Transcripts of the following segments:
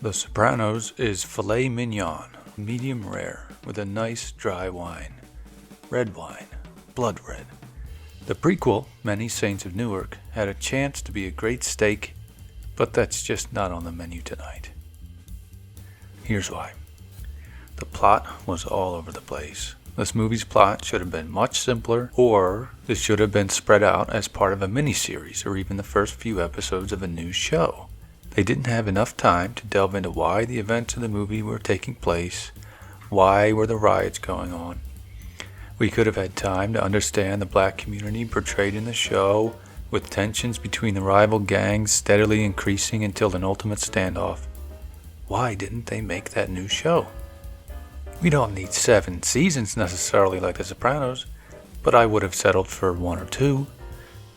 The Sopranos is filet mignon, medium rare, with a nice dry wine. Red wine, blood red. The prequel, Many Saints of Newark, had a chance to be a great steak, but that's just not on the menu tonight. Here's why. The plot was all over the place. This movie's plot should have been much simpler, or this should have been spread out as part of a miniseries or even the first few episodes of a new show. They didn't have enough time to delve into why the events of the movie were taking place, why were the riots going on. We could have had time to understand the black community portrayed in the show, with tensions between the rival gangs steadily increasing until an ultimate standoff. Why didn't they make that new show? We don't need 7 seasons necessarily like The Sopranos, but I would have settled for 1 or 2.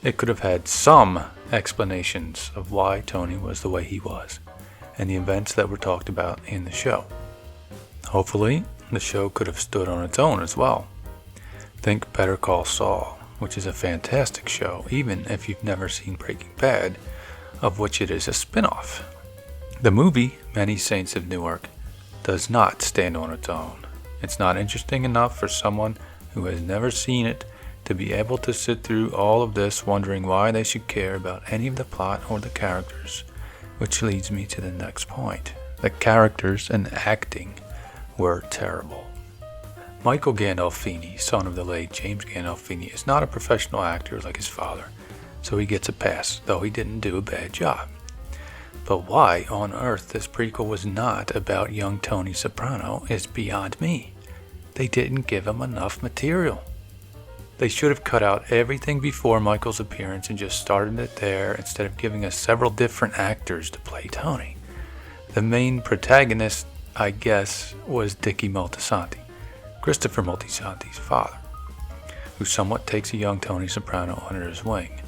It could have had some explanations of why Tony was the way he was, and the events that were talked about in the show. Hopefully, the show could have stood on its own as well. Think Better Call Saul, which is a fantastic show, even if you've never seen Breaking Bad, of which it is a spin-off. The movie, Many Saints of Newark, does not stand on its own. It's not interesting enough for someone who has never seen it to be able to sit through all of this wondering why they should care about any of the plot or the characters, which leads me to the next point. The characters and acting were terrible. Michael Gandolfini, son of the late James Gandolfini, is not a professional actor like his father, so he gets a pass, though he didn't do a bad job. But why on earth this prequel was not about young Tony Soprano is beyond me. They didn't give him enough material. They should have cut out everything before Michael's appearance and just started it there instead of giving us several different actors to play Tony. The main protagonist, I guess, was Dickie Moltisanti, Christopher Moltisanti's father, who somewhat takes a young Tony Soprano under his wing.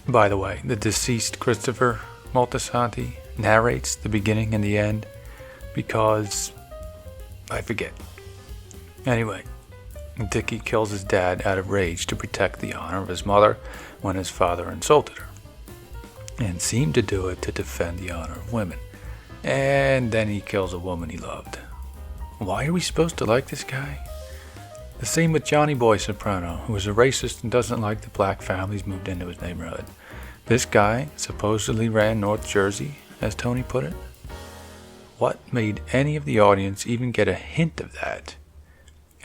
By the way, the deceased Christopher Moltisanti narrates the beginning and the end because I forget. Anyway, Dickie kills his dad out of rage to protect the honor of his mother when his father insulted her, and seemed to do it to defend the honor of women. And then he kills a woman he loved. Why are we supposed to like this guy? The same with Johnny Boy Soprano, who is a racist and doesn't like the black families moved into his neighborhood. This guy supposedly ran North Jersey, as Tony put it. What made any of the audience even get a hint of that?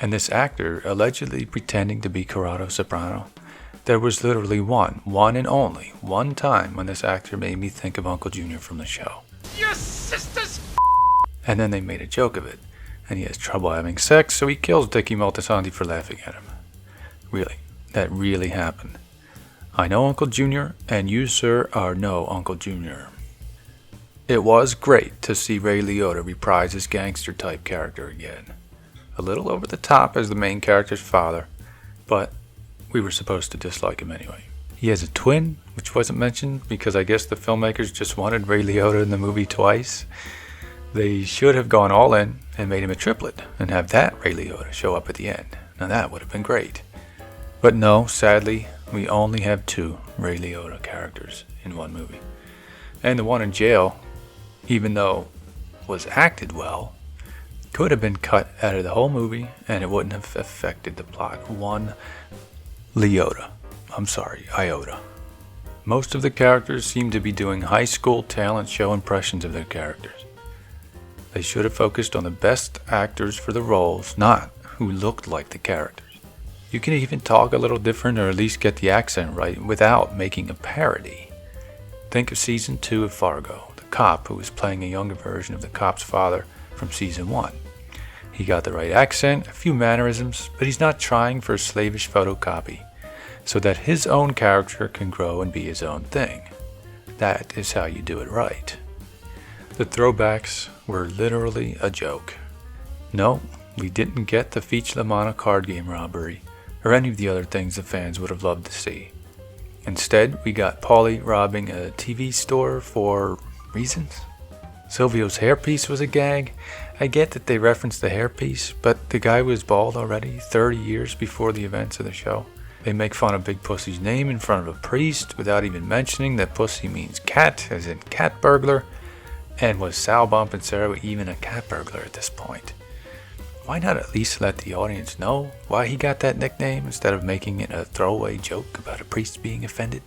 And this actor allegedly pretending to be Corrado Soprano, there was literally one and only one time when this actor made me think of Uncle Junior from the show. Your sister's And then they made a joke of it, and he has trouble having sex, so he kills Dickie Moltisanti for laughing at him. Really, that really happened. I know Uncle Junior, and you, sir, are no Uncle Junior. It was great to see Ray Liotta reprise his gangster-type character again. A little over the top as the main character's father, but we were supposed to dislike him anyway. He has a twin, which wasn't mentioned because I guess the filmmakers just wanted Ray Liotta in the movie twice. They should have gone all in and made him a triplet and have that Ray Liotta show up at the end. Now that would have been great. But no, sadly, we only have 2 Ray Liotta characters in one movie. And the one in jail, even though was acted well, could have been cut out of the whole movie and it wouldn't have affected the plot one iota. Most of the characters seem to be doing high school talent show impressions of their characters. They should have focused on the best actors for the roles, not who looked like the characters. You can even talk a little different or at least get the accent right without making a parody. Think of season 2 of Fargo, the cop who was playing a younger version of the cop's father from season 1. He got the right accent, a few mannerisms, but he's not trying for a slavish photocopy, so that his own character can grow and be his own thing. That is how you do it right. The throwbacks were literally a joke. No, we didn't get the Feach La Mana card game robbery, or any of the other things the fans would have loved to see. Instead, we got Paulie robbing a TV store for reasons. Silvio's hairpiece was a gag. I get that they referenced the hairpiece, but the guy was bald already 30 years before the events of the show. They make fun of Big Pussy's name in front of a priest without even mentioning that pussy means cat, as in cat burglar. And was Sal Bump and Sarah even a cat burglar at this point? Why not at least let the audience know why he got that nickname instead of making it a throwaway joke about a priest being offended?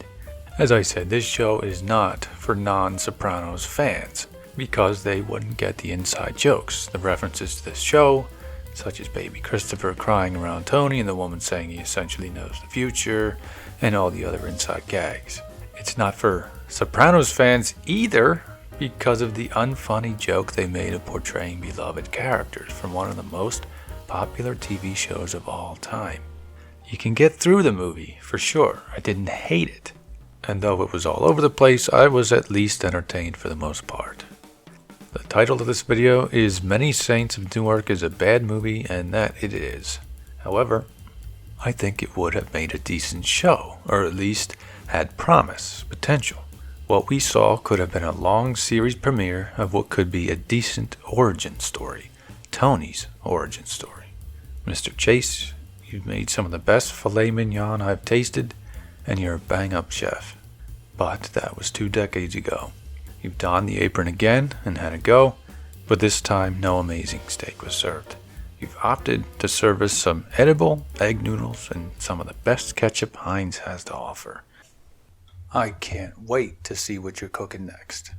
As I said, this show is not for non-Sopranos fans because they wouldn't get the inside jokes, the references to this show, such as baby Christopher crying around Tony and the woman saying he essentially knows the future, and all the other inside gags. It's not for Sopranos fans either, because of the unfunny joke they made of portraying beloved characters from one of the most popular TV shows of all time. You can get through the movie, for sure. I didn't hate it. And though it was all over the place, I was at least entertained for the most part. The title of this video is Many Saints of Newark is a bad movie, and that it is. However, I think it would have made a decent show, or at least had promise, potential. What we saw could have been a long series premiere of what could be a decent origin story. Tony's origin story. Mr. Chase, you've made some of the best filet mignon I've tasted, and you're a bang-up chef. But that was 2 decades ago. You've donned the apron again and had a go, but this time no amazing steak was served. You've opted to serve us some edible egg noodles and some of the best ketchup Heinz has to offer. I can't wait to see what you're cooking next.